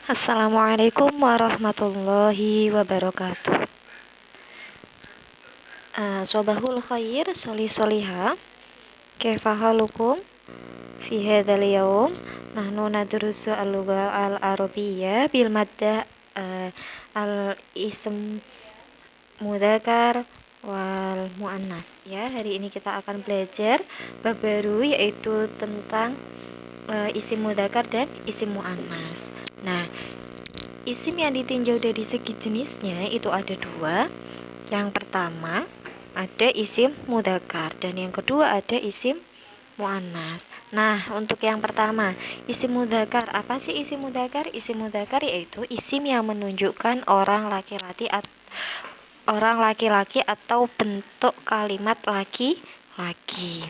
Assalamualaikum warahmatullahi wabarakatuh. Sobahul khair, soliha. Kaifa halukum fi hadzal yaum? Nahnu nadrusu al-lugha al-arabiyyah bil maddah al-ism mudzakkar wal muannas. Ya, hari ini kita akan belajar bab baru yaitu tentang isim mudzakkar dan isim muannas. Nah, isim yang ditinjau dari segi jenisnya itu ada dua. Yang pertama ada isim mudzakkar dan yang kedua ada isim muannas. Nah, untuk yang pertama, isim mudzakkar. Apa sih isim mudzakkar? Isim mudzakkar yaitu isim yang menunjukkan orang laki-laki atau bentuk kalimat laki-laki.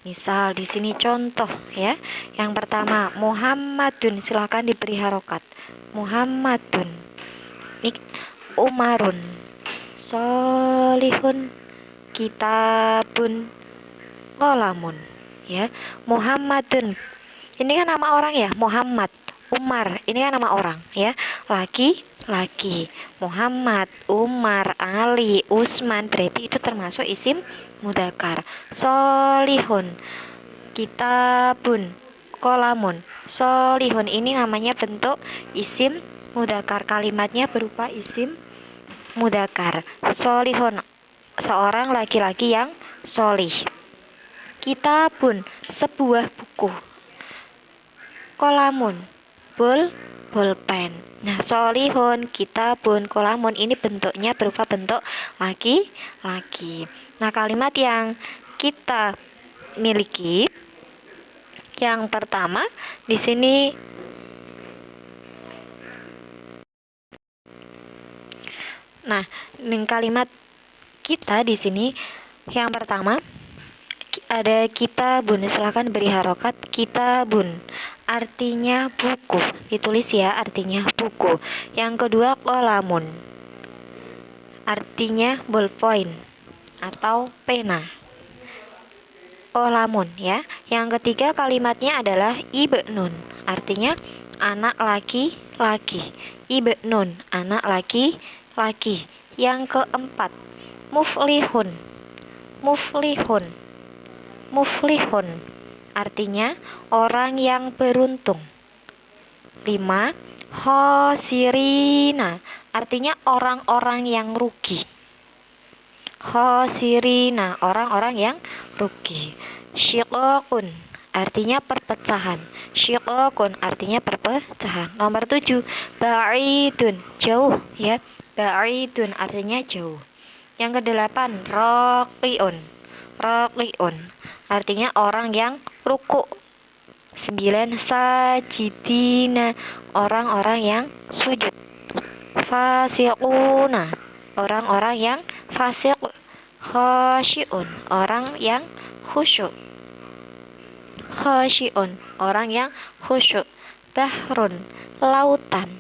Misal di sini contoh ya. Yang pertama, Muhammadun, silakan diberi harokat. Muhammadun. Umarun. Solihun. Kitabun. Qalamun. Ya, Muhammadun. Ini kan nama orang ya, Muhammad. Umar, ini kan nama orang ya. Laki-laki. Muhammad, Umar, Ali, Usman, berarti itu termasuk isim mudzakkar. Solihun. Kitabun. Qalamun. Solihun ini namanya bentuk isim mudzakkar. Kalimatnya berupa isim mudzakkar. Solihun, seorang laki-laki yang solih. Kitabun, sebuah buku. Kolamun, bolpen. Nah, solihun, kitabun, kolamun ini bentuknya berupa bentuk laki-laki. Nah, kalimat yang kita miliki yang pertama di sini. Nah, dengan kalimat kita di sini yang pertama ada kitabun, silakan beri harokat. Kitabun artinya buku, ditulis ya, artinya buku. Yang kedua kolamun, artinya ballpoint atau pena. Kolamun ya. Yang ketiga kalimatnya adalah ibnun, artinya anak laki-laki. Ibnun, anak laki-laki. Yang keempat muflihun. Muflihun artinya orang yang beruntung. 5. Khosirina artinya orang-orang yang rugi. Khosirina, orang-orang yang rugi. Syiqaqun artinya perpecahan. Syiqaqun artinya perpecahan. Nomor 7, ba'idun, jauh ya. Ba'idun artinya jauh. Yang kedelapan, Roqiun artinya orang yang ruku. 9. Sajidina, orang-orang yang sujud. Fasiquna, orang-orang yang fasik. Khasyiun, orang yang khusyuk. Khasyiun, orang yang khusyuk. Bahrun, lautan.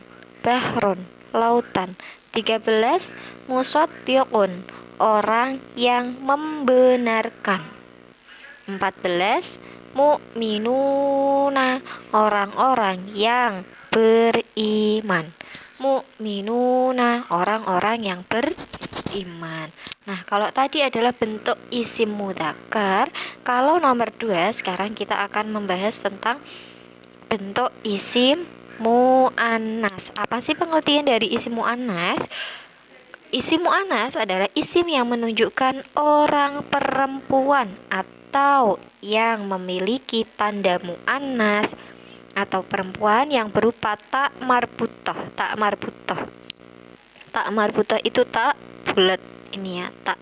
13. Musaddiqun, orang yang membenarkan. 14. Mu'minuna, orang-orang yang beriman. Mu'minuna, orang-orang yang beriman. Nah, kalau tadi adalah bentuk isim mudzakkar, kalau nomor 2 sekarang kita akan membahas tentang bentuk isim muannas. Apa sih pengertian dari isim muannas? Isim muannas adalah isim yang menunjukkan orang perempuan atau yang memiliki tanda muannas atau perempuan yang berupa tak marbutoh. Tak marbutoh itu tak bulat ini ya, tak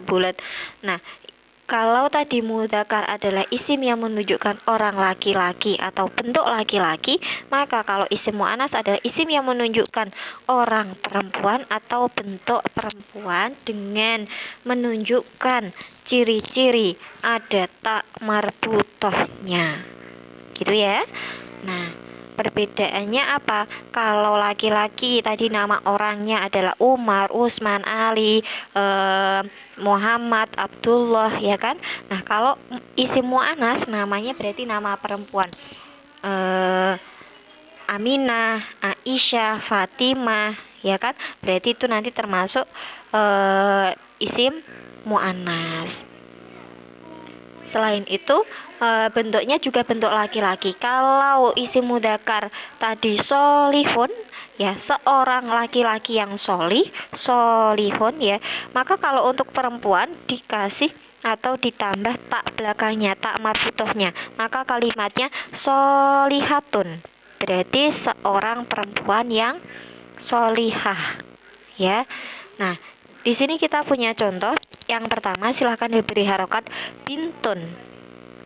bulat. Nah, kalau tadi mudzakkar adalah isim yang menunjukkan orang laki-laki atau bentuk laki-laki, maka kalau isim muannas adalah isim yang menunjukkan orang perempuan atau bentuk perempuan dengan menunjukkan ciri-ciri ada tak marbutohnya. Gitu ya. Nah, perbedaannya apa? Kalau laki-laki tadi nama orangnya adalah Umar, Usman, Ali, Muhammad, Abdullah, ya kan? Nah, kalau isim muannas namanya berarti nama perempuan. Aminah, Aisyah, Fatimah, ya kan? Berarti itu nanti termasuk isim muannas. Selain itu bentuknya juga bentuk laki-laki. Kalau isim mudzakkar tadi solihun, ya seorang laki-laki yang solihun ya, maka kalau untuk perempuan dikasih atau ditambah tak belakangnya, tak marfutohnya, maka kalimatnya solihatun, berarti seorang perempuan yang solihah ya. Nah, di sini kita punya contoh. Yang pertama, silahkan diberi harokat bintun.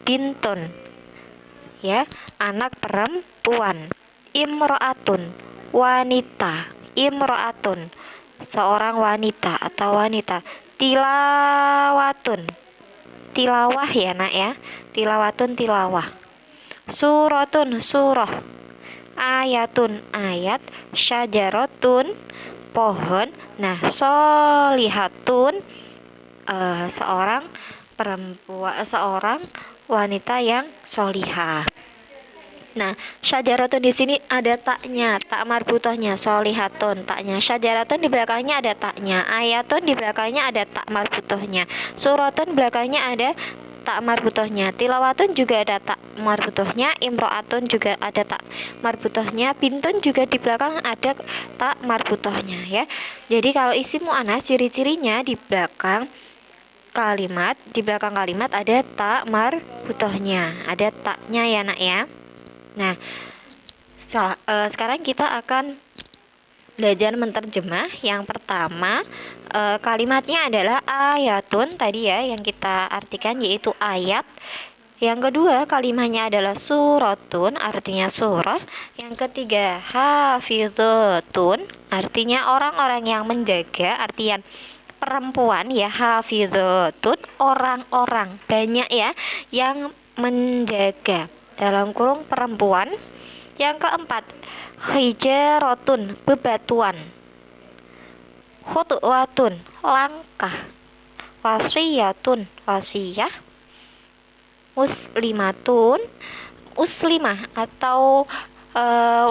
Bintun. Ya, anak perempuan. Imro'atun, wanita. Imro'atun, seorang wanita atau wanita. Tilawatun. Tilawah ya, Nak ya. Tilawatun, tilawah. Suratun, surah. Ayatun, ayat. Syajaratun, pohon. Nah, solihatun, seorang perempuan, seorang wanita yang solihah. Nah, syajaratun di sini ada taknya, tak marbutohnya, solihatun, taknya. Syajaratun di belakangnya ada taknya, ayatun di belakangnya ada tak marbutohnya, suratun belakangnya ada tak marbutohnya, tilawatun juga ada tak marbutohnya, imro'atun juga ada tak marbutohnya, bintun juga di belakang ada tak marbutohnya ya. Jadi kalau isim mu'annas ciri-cirinya di belakang kalimat, ada tak marbutohnya, ada taknya ya, Nak ya. Nah, sekarang kita akan belajar menterjemah. Yang pertama, kalimatnya adalah ayatun tadi ya, yang kita artikan yaitu ayat. Yang kedua, kalimatnya adalah suratun, artinya surah. Yang ketiga, hafizatun, artinya orang-orang yang menjaga, artian perempuan ya, hafizatun, orang-orang banyak ya yang menjaga, dalam kurung perempuan. Yang keempat, hijaratun, bebatuan. Khutwatun, langkah. Wasiyatun, wasiyah. Muslimatun, muslimah atau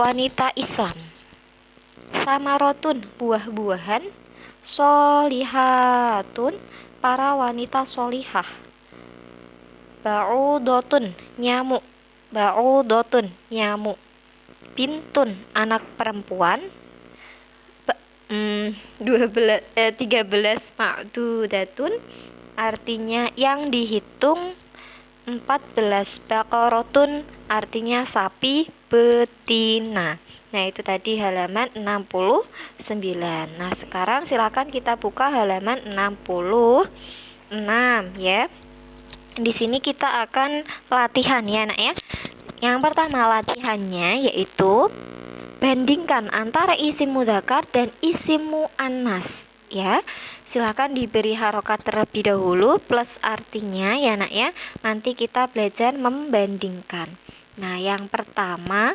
wanita Islam. Samarotun, buah-buahan. Solihatun, para wanita solihah. Ba'udotun, nyamuk. Ba'udotun, nyamuk. Bintun, anak perempuan. 13 ma'dudatun, artinya yang dihitung 14. Baqaratun, artinya sapi betina. Nah, itu tadi halaman 69. Nah, sekarang silakan kita buka halaman 66 ya. Di sini kita akan latihan ya, Nak ya. Yang pertama latihannya yaitu bandingkan antara isim mudzakkar dan isim muannas ya. Silakan diberi harokat terlebih dahulu plus artinya ya, Nak ya. Nanti kita belajar membandingkan. Nah, yang pertama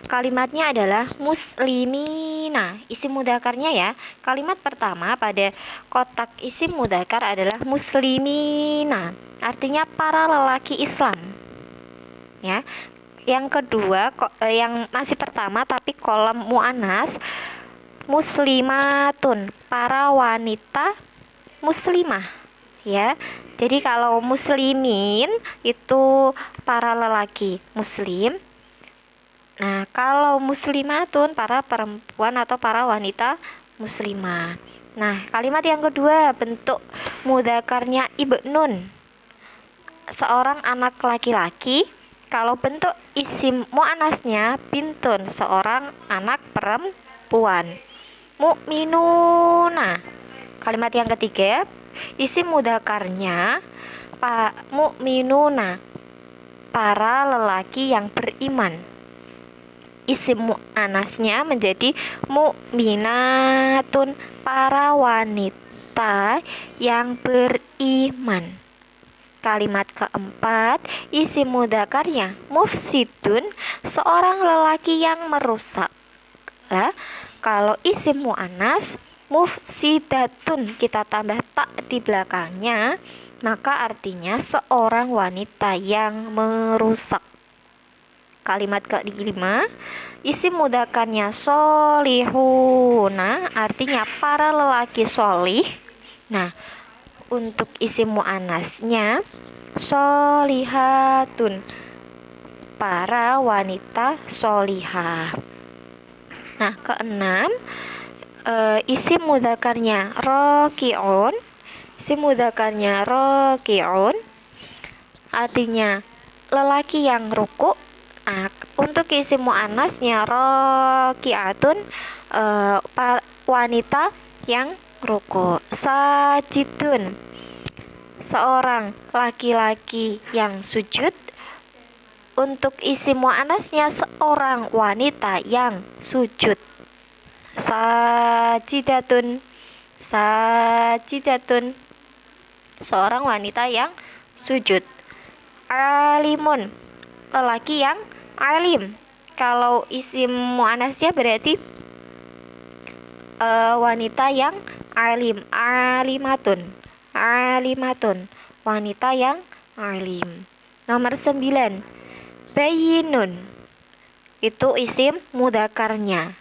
kalimatnya adalah muslimina. Isim mudzakarnya ya. Kalimat pertama pada kotak isim mudzakkar adalah muslimina. Artinya para lelaki Islam. Ya. Yang kedua, yang masih pertama tapi kolom muannas, muslimatun, para wanita muslimah ya. Jadi kalau muslimin itu para lelaki muslim. Nah, kalau muslimatun para perempuan atau para wanita muslimah. Nah, kalimat yang kedua bentuk mudzakarnya ibnun, seorang anak laki-laki. Kalau bentuk isim muannasnya bintun, seorang anak perempuan. Mu'minuna. Kalimat yang ketiga, isim mudzakarnya mu'minuna, para lelaki yang beriman. Isim muannasnya menjadi mu'minatun, para wanita yang beriman. Kalimat keempat, isim mudzakarnya mufsidun, seorang lelaki yang merusak. Kalau isim muannas mufsidatun, kita tambah tak di belakangnya, maka artinya seorang wanita yang merusak. kalimat kelima, isim mudzakarnya solihuna, artinya para lelaki solih. Nah, untuk isim muannasnya solihatun, para wanita solihah. Nah, keenam, isim mudzakarnya rokiun. Isim mudzakarnya rokiun artinya lelaki yang ruku. Nah, untuk isim muannasnya rokiatun, wanita yang ruku. Sajidun, seorang laki-laki yang sujud. Untuk isim muannasnya seorang wanita yang sujud. Sajidatun, sajidatun, seorang wanita yang sujud. Alimun, lelaki yang alim. Kalau isim muannasnya berarti wanita yang alim. Alimatun, alimatun, wanita yang alim. Nomor 9, bayinun, itu isim mudzakarnya.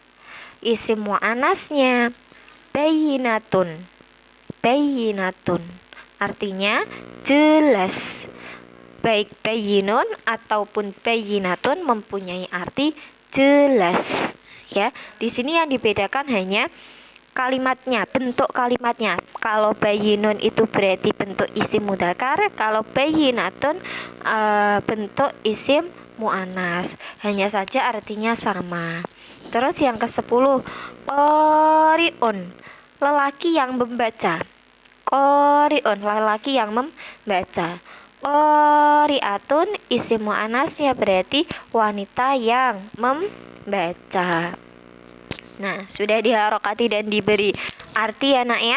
Isim muannasnya bayinatun, bayinatun, artinya jelas. Baik bayinun ataupun bayinatun mempunyai arti jelas. Ya, di sini yang dibedakan hanya kalimatnya, bentuk kalimatnya. Kalau bayinun itu berarti bentuk isim mudzakkar, kalau bayinatun bentuk isim muannas. Hanya saja artinya sama. Terus yang ke-10, qari'un, lelaki yang membaca. Qari'un, lelaki yang membaca. Qari'atun, isim muannasnya berarti wanita yang membaca. Nah, sudah diharokati dan diberi arti ya nak ya.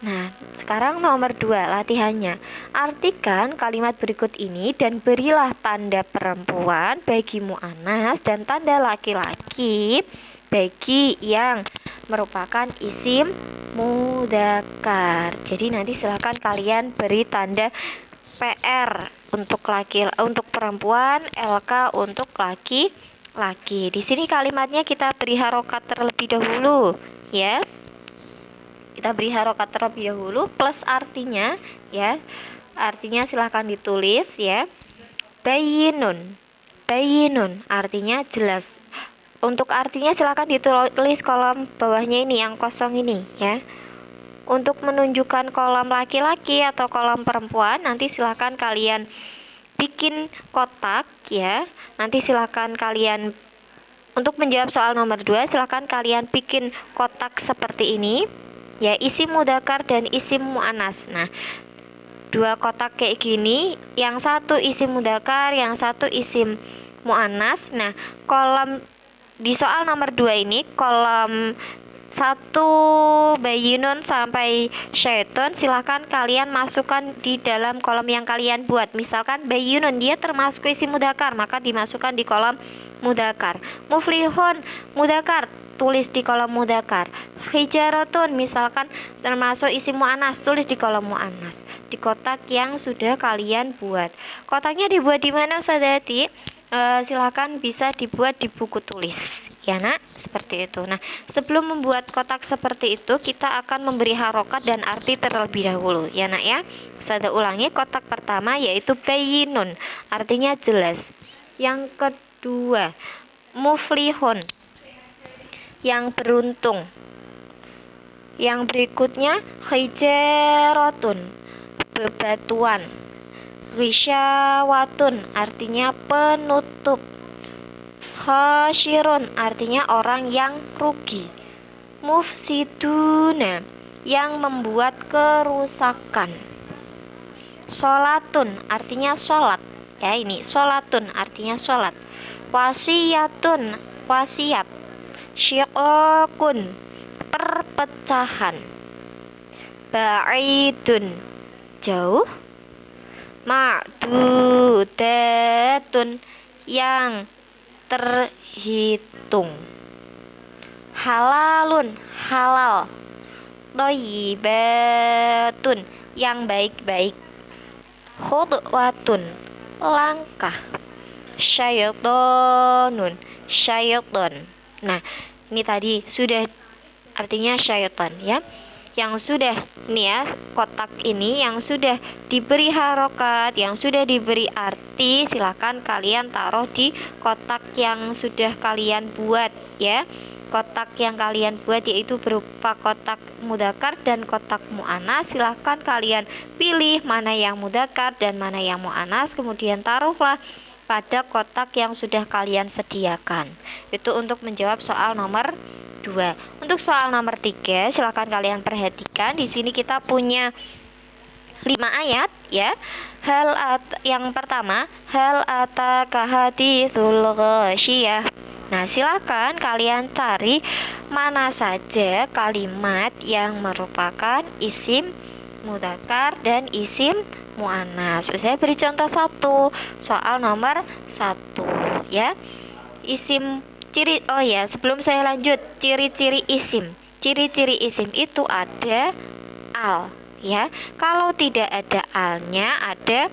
Nah, sekarang nomor 2 latihannya. Artikan kalimat berikut ini dan berilah tanda perempuan bagi muannas dan tanda laki-laki bagi yang merupakan isim mudzakkar. Jadi nanti silahkan kalian beri tanda PR untuk perempuan, LK untuk laki-laki. Di sini kalimatnya kita beri harokat terlebih dahulu, ya. Kita beri harokat terlebih dahulu plus artinya, ya. Artinya silahkan ditulis, ya. Bayinun, bayinun artinya jelas. Untuk artinya silahkan ditulis kolom bawahnya ini yang kosong ini, ya. Untuk menunjukkan kolom laki-laki atau kolom perempuan, nanti silahkan kalian bikin kotak, ya. Nanti silahkan kalian, untuk menjawab soal nomor 2, silahkan kalian bikin kotak seperti ini, ya, isim mudzakkar dan isim muannas. Nah, 2 kotak kayak gini, yang satu isim mudzakkar, yang satu isim muannas. Nah, kolom di soal nomor 2 ini, kolom 1 bayinun sampai syaiton, silahkan kalian masukkan di dalam kolom yang kalian buat. Misalkan bayinun dia termasuk isim mudzakkar, maka dimasukkan di kolom mudzakkar. Muflihun mudzakkar, tulis di kolom mudzakkar. Hijaratun misalkan termasuk isim muannas, tulis di kolom muannas, di kotak yang sudah kalian buat. Kotaknya dibuat di mana Ustazati? Silahkan bisa dibuat di buku tulis, ya nak, seperti itu. Nah, sebelum membuat kotak seperti itu, kita akan memberi harokat dan arti terlebih dahulu, ya nak ya. Ustazah ulangi, kotak pertama yaitu bayinun, artinya jelas. Yang kedua, muflihun, yang beruntung. Yang berikutnya, hijaratun, bebatuan. Wisyawatun artinya penutup. Khasyirun artinya orang yang rugi. Mufsiduna, yang membuat kerusakan. Sholatun artinya sholat, ya, ini sholatun artinya sholat. Wasiyatun, wasiat. Syiqaqun, perpecahan. Ba'idun, jauh. Ma'dudatun, yang terhitung. Halalun, halal. Thayyibatun, yang baik-baik. Khudwatun, langkah. syaitonun, syaiton. Nah, ini tadi sudah artinya syaiton ya. Yang sudah nih ya, kotak ini yang sudah diberi harokat, yang sudah diberi arti, silakan kalian taruh di kotak yang sudah kalian buat ya. Kotak yang kalian buat yaitu berupa kotak mudzakkar dan kotak muannas. Silahkan kalian pilih mana yang mudzakkar dan mana yang muannas, kemudian taruhlah pada kotak yang sudah kalian sediakan. Itu untuk menjawab soal nomor 2. Untuk soal nomor 3, silahkan kalian perhatikan. Di sini kita punya 5 ayat ya. Yang pertama, hal ataka haditsul ghasyiyah. Nah, silakan kalian cari mana saja kalimat yang merupakan isim mudzakkar dan isim muannas. Saya beri contoh satu, soal nomor 1 ya. Isim ciri, oh ya, sebelum saya lanjut, ciri-ciri isim. Ciri-ciri isim itu ada al ya. Kalau tidak ada alnya, ada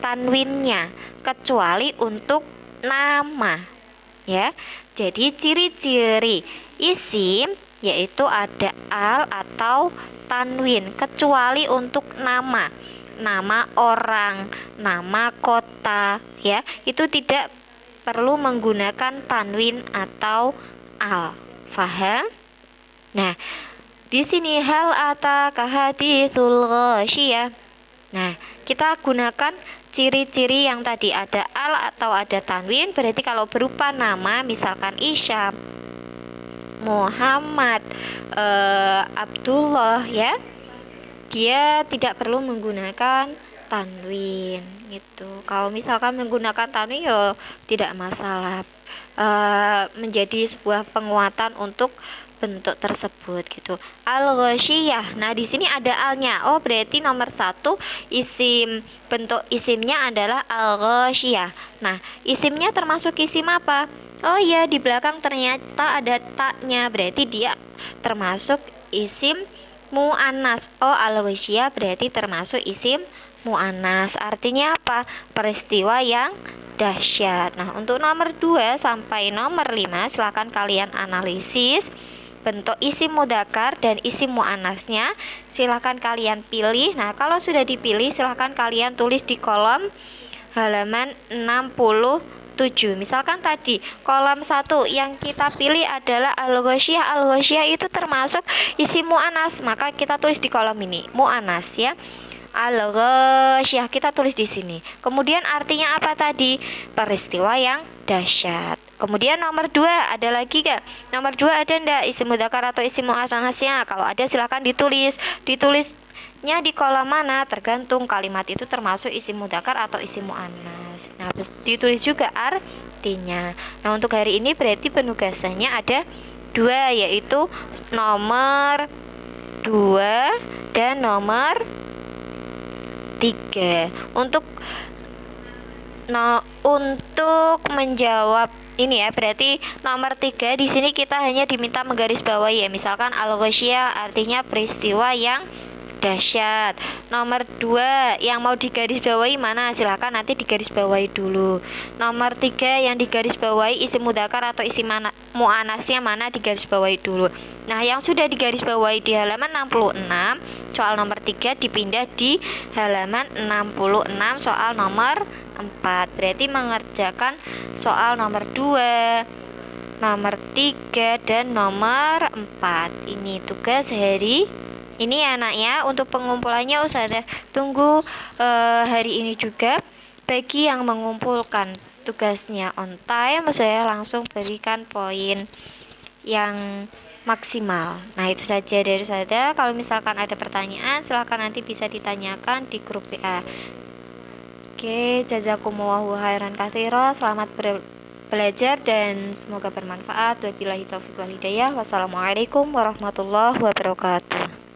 tanwinnya, kecuali untuk nama ya. Jadi ciri-ciri isim yaitu ada al atau tanwin, kecuali untuk nama, nama orang, nama kota ya, itu tidak perlu menggunakan tanwin atau al. Faham? Nah, di sini hal ataka haditsul ghasyiyah. Nah, kita gunakan ciri-ciri yang tadi ada al atau ada tanwin. Berarti kalau berupa nama, misalkan Isyam, Muhammad, Abdullah ya, dia tidak perlu menggunakan tanwin gitu. Kalau misalkan menggunakan tanwin ya tidak masalah, menjadi sebuah penguatan untuk bentuk tersebut gitu. Al-ghasyiyah. Nah, di sini ada alnya. Oh, berarti nomor 1 isim, bentuk isimnya adalah al-ghasyiyah. Nah, isimnya termasuk isim apa? Oh iya, di belakang ternyata ada taknya. Berarti dia termasuk isim muannas. Oh, al-ghasyiyah berarti termasuk isim muannas. Artinya apa? Peristiwa yang dahsyat. Nah, untuk nomor 2 sampai nomor 5 silakan kalian analisis bentuk isim mudzakkar dan isim muannasnya. Silakan kalian pilih. Nah, kalau sudah dipilih silakan kalian tulis di kolom halaman 67. Misalkan tadi kolom 1 yang kita pilih adalah al-ghasyiyah. Al-ghasyiyah itu termasuk isim muannas, maka kita tulis di kolom ini muannas ya. Al-ghasyiyah kita tulis di sini. Kemudian artinya apa tadi? Peristiwa yang dahsyat. Kemudian nomor 2 ada lagi gak? Nomor 2 ada ndak isim mudzakkar atau isim muannasnya? Kalau ada silakan ditulis. Ditulisnya di kolom mana? Tergantung kalimat itu termasuk isim mudzakkar atau isim muannas. Nah, terus ditulis juga artinya. Nah, untuk hari ini berarti penugasannya ada 2, yaitu nomor 2 dan nomor 3. Untuk menjawab ini ya, berarti nomor 3 di sini kita hanya diminta menggarisbawahi ya. Misalkan al-ghasyiyah artinya peristiwa yang dahsyat. Nomor 2 yang mau digarisbawahi mana? Silahkan nanti digarisbawahi dulu. Nomor 3 yang digarisbawahi isim mudzakkar atau isim muannasnya mana? Digarisbawahi dulu. Nah, yang sudah digarisbawahi di halaman 66 soal nomor 3 dipindah di halaman 66 soal nomor 4. Berarti mengerjakan soal nomor 2, nomor 3 dan nomor 4. Ini tugas hari ini ya nak ya. Untuk pengumpulannya Ustazah tunggu hari ini juga. Bagi yang mengumpulkan tugasnya on time, saya langsung berikan poin yang maksimal. Nah, itu saja dari saya. Kalau misalkan ada pertanyaan silahkan nanti bisa ditanyakan di grup WA. Oke, jazakumullahu khairan katsira. Selamat belajar dan semoga bermanfaat. Wabillahi taufiq wal hidayah. Wassalamualaikum warahmatullahi wabarakatuh.